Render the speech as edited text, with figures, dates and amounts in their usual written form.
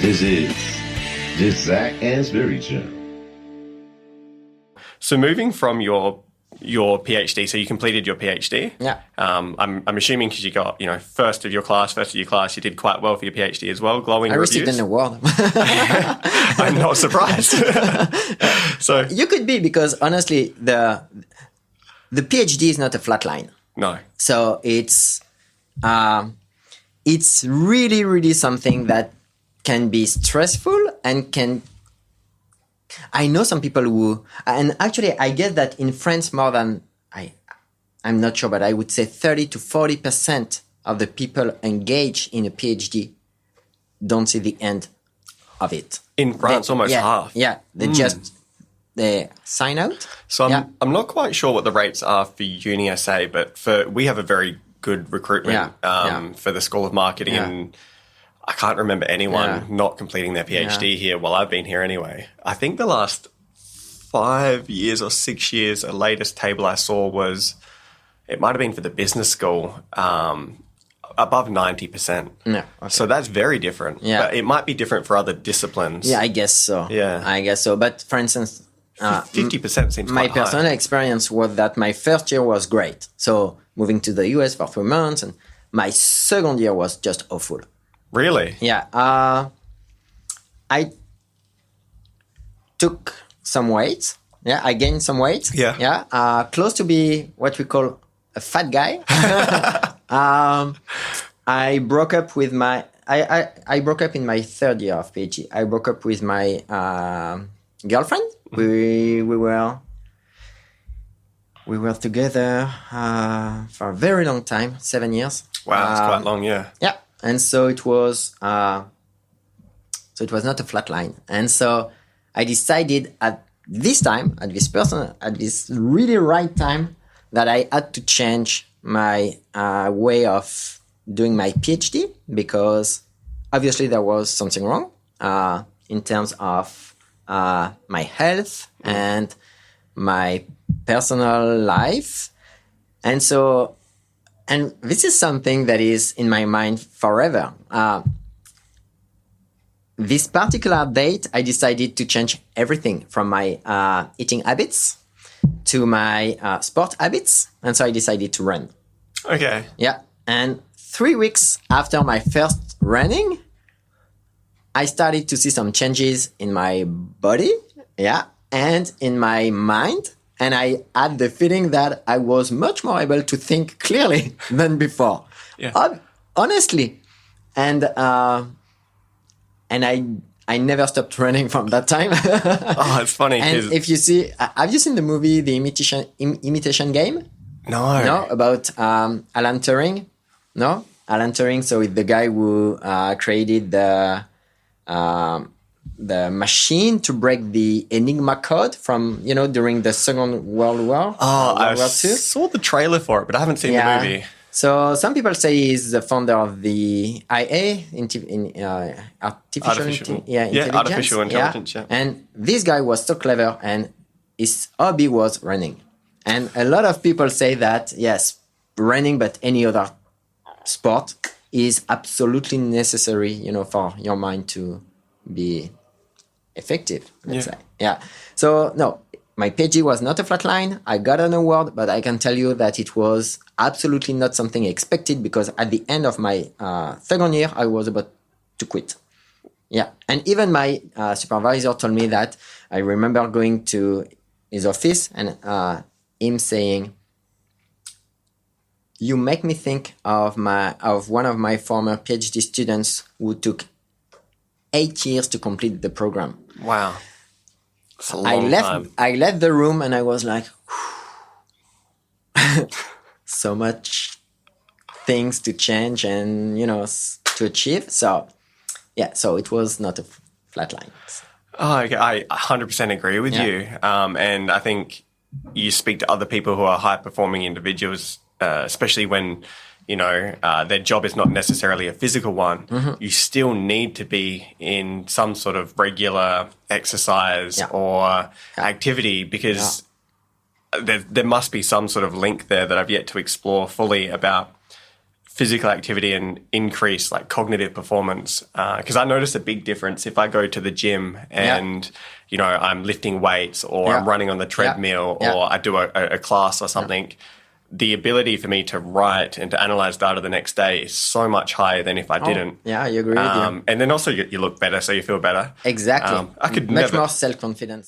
This is Just Zach and Spiritual. So moving from your PhD, so you completed your PhD. Yeah. I'm assuming because you got, first of your class, you did quite well for your PhD as well, glowing reviews. I received an award. I'm not surprised. So you could be, because honestly, the PhD is not a flat line. No. So it's really, really something that can be stressful and can. I know some people who, and actually I guess that in France more than, I'm not sure, but I would say 30 to 40% of the people engaged in a PhD don't see the end of it. In France, almost half. Yeah, they sign out. So I'm not quite sure what the rates are for Uni SA, but we have a very good recruitment for the School of Marketing, and I can't remember anyone not completing their PhD here while I've been here anyway. I think the last 5 years or 6 years, the latest table I saw was, it might have been for the business school, above 90%. Yeah, okay. So that's very different. Yeah. But it might be different for other disciplines. Yeah, I guess so. Yeah. I guess so. But for instance, 50% seems my quite high. personal experience was that my first year was great. So moving to the US for 3 months, and my second year was just awful. Really? Yeah. I took some weight. Yeah, I gained some weight. Yeah. Yeah. Close to be what we call a fat guy. I broke up with my. I broke up in my third year of PhD. I broke up with my girlfriend. We were together for a very long time, 7 years. Wow, that's quite long, yeah. Yeah, and so it was. So it was not a flat line, and so I decided at this time, at this really right time, that I had to change my way of doing my PhD, because obviously there was something wrong in terms of my health and my personal life. And so, and this is something that is in my mind forever. This particular date, I decided to change everything from my eating habits to my sport habits. And so I decided to run. Okay. Yeah. And 3 weeks after my first running, I started to see some changes in my body, and in my mind. And I had the feeling that I was much more able to think clearly than before. Yeah. Honestly. And I never stopped running from that time. Oh, it's funny. And if you see, have you seen the movie The Imitation Game? No. No, about Alan Turing? No? Alan Turing, so it's the guy who created the machine to break the Enigma code from, during the Second World War. Oh, World I War II. saw the trailer for it, but I haven't seen the movie. So some people say he's the founder of the IA, artificial intelligence. Artificial intelligence, yeah. And this guy was so clever, and his hobby was running. And a lot of people say that, yes, running, but any other sport is absolutely necessary, for your mind to be effective, let's say. Yeah. So, no, my PhD was not a flat line. I got an award, but I can tell you that it was absolutely not something expected, because at the end of my second year, I was about to quit. Yeah. And even my supervisor told me that. I remember going to his office and him saying, "You make me think of one of my former PhD students who took 8 years to complete the program." Wow. That's a long time. I left the room and I was like, so much things to change and, to achieve. So, so it was not a flat line. Oh, okay. I 100% agree with you. And I think you speak to other people who are high-performing individuals, especially when, their job is not necessarily a physical one. Mm-hmm. You still need to be in some sort of regular exercise or activity, because there must be some sort of link there that I've yet to explore fully about physical activity and increase like cognitive performance. Because I notice a big difference if I go to the gym and, you know, I'm lifting weights or I'm running on the treadmill or I do a class or something. The ability for me to write and to analyze data the next day is so much higher than if I didn't. Yeah, I agree with you. And then also you look better, so you feel better. Exactly. I could much more self-confidence.